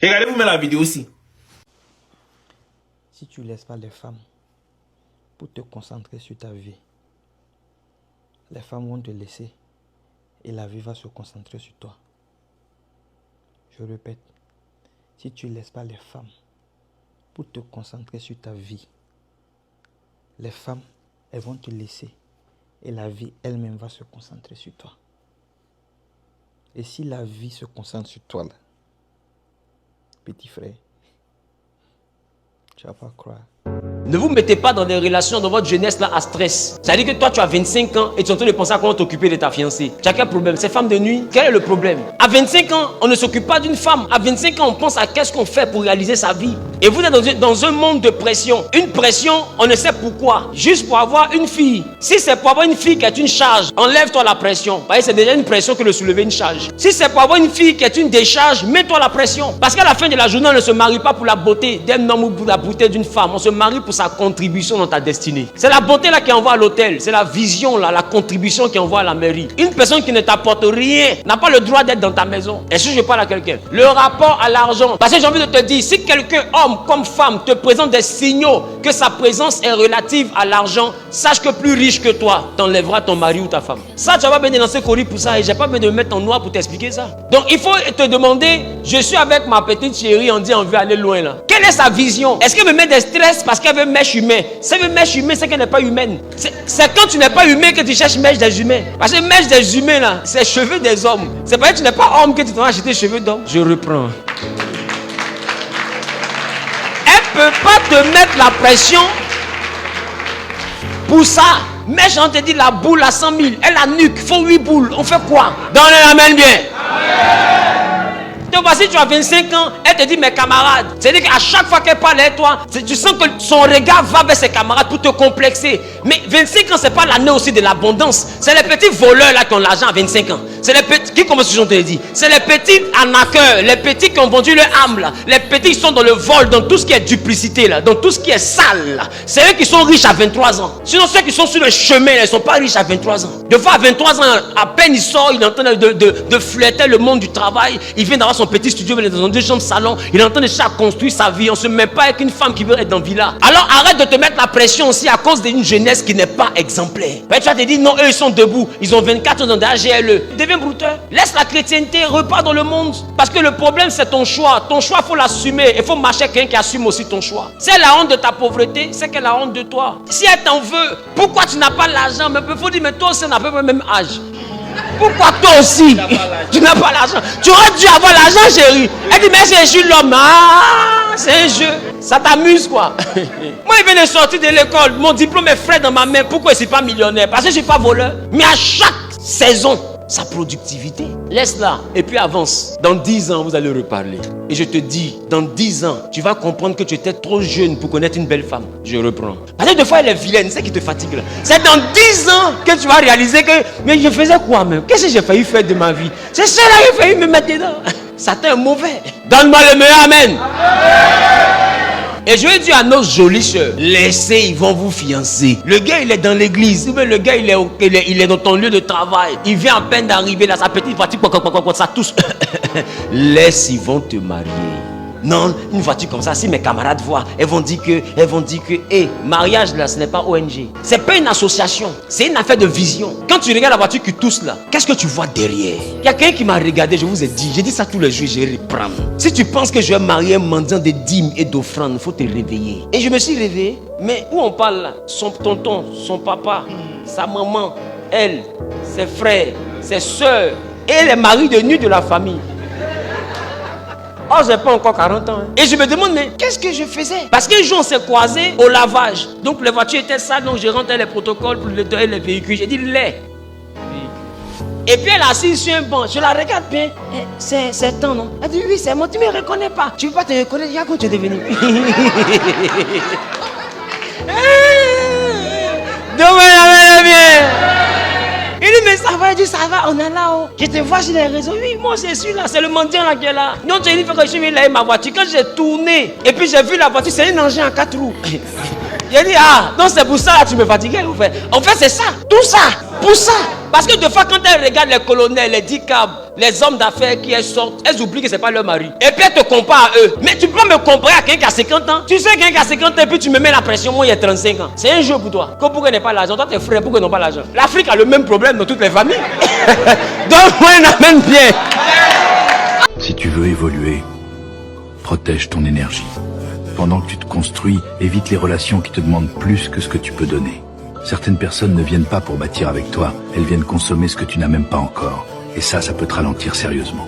Regardez-vous même la vidéo aussi. Si tu ne laisses pas les femmes pour te concentrer sur ta vie, les femmes vont te laisser et la vie va se concentrer sur toi. Je répète, si tu ne laisses pas les femmes pour te concentrer sur ta vie, les femmes, elles vont te laisser et la vie elle-même va se concentrer sur toi. Et si la vie se concentre sur toi, là, petit frère, tu vas pas croire. Ne vous mettez pas dans des relations dans votre jeunesse là à stress. C'est-à-dire que toi tu as 25 ans et tu es en train de penser à comment t'occuper de ta fiancée. Tu as quel problème? C'est femme de nuit? Quel est le problème? À 25 ans, on ne s'occupe pas d'une femme. À 25 ans, on pense à qu'est-ce qu'on fait pour réaliser sa vie. Et vous êtes dans un monde de pression. Une pression, on ne sait pourquoi. Juste pour avoir une fille. Si c'est pour avoir une fille qui est une charge, enlève-toi la pression. Parce que c'est déjà une pression que de soulever une charge. Si c'est pour avoir une fille qui est une décharge, mets-toi la pression. Parce qu'à la fin de la journée, on ne se marie pas pour la beauté d'un homme ou pour la beauté d'une femme. On se marie pour sa contribution dans ta destinée. C'est la beauté là qui envoie à l'hôtel. C'est la vision là, la contribution qui envoie à la mairie. Une personne qui ne t'apporte rien n'a pas le droit d'être dans ta maison. Est-ce que je parle à quelqu'un? Le rapport à l'argent. Parce que j'ai envie de te dire, si quelqu'un, homme comme femme, te présente des signaux que sa présence est relative à l'argent, sache que plus riche que toi, t'enlèvera ton mari ou ta femme. Ça, tu vas pas bien dans ce courrier pour ça et j'ai pas besoin de me mettre en noir pour t'expliquer ça. Donc il faut te demander, je suis avec ma petite chérie, on dit on veut aller loin là. Quelle est sa vision? Est-ce qu'elle me met des stress parce qu'elle veut mèche humaine? Si elle veut mèche humaine, c'est qu'elle n'est pas humaine. C'est quand tu n'es pas humain que tu cherches mèche des humains. Parce que mèche des humains là, c'est cheveux des hommes. C'est pas que tu n'es pas homme que tu dois acheter cheveux d'homme. Je reprends. Elle ne peut pas te mettre la pression pour ça. Mèche, on te dit la boule à 100 000. Elle a nuque, il faut 8 boules. On fait quoi? Dans le amène bien. Donc voici, tu as 25 ans, elle te dit mes camarades. C'est-à-dire qu'à chaque fois qu'elle parle avec toi, tu sens que son regard va vers ses camarades pour te complexer. Mais 25 ans, c'est pas l'année aussi de l'abondance. C'est les petits voleurs là qui ont l'argent à 25 ans. C'est les petits, qui commencent ce que je te dit? C'est les petits arnaqueurs, les petits qui ont vendu leur âme là. Les petits qui sont dans le vol, dans tout ce qui est duplicité là, dans tout ce qui est sale là. C'est eux qui sont riches à 23 ans. Sinon ceux qui sont sur le chemin là, ils ne sont pas riches à 23 ans. De fois à 23 ans, à peine il sort, il est en train de fléter le monde du travail. Il vient d'avoir son petit studio, il est dans 2 chambres salon. Il est en train de construire sa vie. On ne se met pas avec une femme qui veut être dans la villa. Alors arrête de te mettre la pression aussi à cause d'une jeunesse qui n'est pas exemplaire. Tu vas te dire non, eux ils sont debout. Ils ont 24 ans dans des AGLE. Deviens brouteur. Laisse la chrétienté, repars dans le monde. Parce que le problème c'est ton choix. Ton choix, il faut l'assumer. Il faut marcher avec quelqu'un qui assume aussi ton choix. Si elle a honte de ta pauvreté, c'est qu'elle a honte de toi. Si elle t'en veut, pourquoi tu n'as pas l'argent? Mais il faut dire, mais toi aussi on n'a pas le même âge. Pourquoi toi aussi tu n'as pas l'argent? Tu aurais dû avoir l'argent, chérie. Elle dit, mais je suis l'homme. Ah, c'est un jeu. Ça t'amuse quoi? Moi, il vient de sortir de l'école. Mon diplôme est frais dans ma main. Pourquoi je ne suis pas millionnaire? Parce que je ne suis pas voleur. Mais à chaque saison, sa productivité. Laisse-la et puis avance. Dans 10 ans, vous allez reparler. Et je te dis, dans 10 ans, tu vas comprendre que tu étais trop jeune pour connaître une belle femme. Je reprends. Parce que des fois, elle est vilaine, c'est qui te fatigue là. C'est dans 10 ans que tu vas réaliser que, mais je faisais quoi même? Qu'est-ce que j'ai failli faire de ma vie? C'est cela que j'ai failli me mettre dedans. Satan est mauvais. Donne-moi le meilleur, amen. Et je vais dire à nos jolies soeurs, laissez, ils vont vous fiancer. Le gars, il est dans l'église. Le gars, il est dans ton lieu de travail. Il vient à peine d'arriver là, sa petite voiture, ça touche. Laisse, ils vont te marier. Non, une voiture comme ça, si mes camarades voient, elles vont dire que, mariage là, ce n'est pas ONG. C'est pas une association, c'est une affaire de vision. Quand tu regardes la voiture qui tousse là, qu'est-ce que tu vois derrière? Il y a quelqu'un qui m'a regardé, je vous ai dit, j'ai dit ça tous les jours, je reprends. Si tu penses que je vais marier un mendiant de dîmes et d'offrandes, il faut te réveiller. Et je me suis réveillé, mais où on parle là? Son tonton, son papa, sa maman, elle, ses frères, ses soeurs et les maris de nuit de la famille. Oh, j'ai pas encore 40 ans. Hein. Et je me demande, mais qu'est-ce que je faisais? Parce qu'un jour, on s'est croisés au lavage. Donc, les voitures étaient sales, donc je rentrais les protocoles pour nettoyer les véhicules. J'ai dit, les. Et puis, elle est assise sur un banc. Je la regarde bien. C'est temps, non? Elle dit, oui, c'est moi. Tu ne me reconnais pas. Tu ne veux pas te reconnaître? Regarde quand tu es devenu. Il dit, mais ça va, il dit, ça va, on est là-haut. Je te vois sur les réseaux. Oui, moi, je suis là, c'est le mendiant là qui est là. Non, j'ai dit, que je suis là, ma voiture. Quand j'ai tourné, et puis j'ai vu la voiture, c'est un engin à 4 roues. J'ai dit, ah, donc c'est pour ça que tu me fatiguais. En fait, c'est ça. Tout ça. Pour ça. Parce que des fois, quand elles regardent les colonels, les dicabs, les hommes d'affaires qui sortent, elles oublient que ce n'est pas leur mari. Et puis elles te comparent à eux. Mais tu peux me comparer à quelqu'un qui a 50 ans. Tu sais quelqu'un qui a 50 ans et puis tu me mets la pression. Moi, il y a 35 ans. C'est un jeu pour toi. Pourquoi il n'a pas l'argent? Toi, tes frères, pourquoi ils n'ont pas l'argent? L'Afrique a le même problème dans toutes les familles. Donne-moi un amen bien. Si tu veux évoluer, protège ton énergie. Pendant que tu te construis, évite les relations qui te demandent plus que ce que tu peux donner. Certaines personnes ne viennent pas pour bâtir avec toi, elles viennent consommer ce que tu n'as même pas encore. Et ça peut te ralentir sérieusement.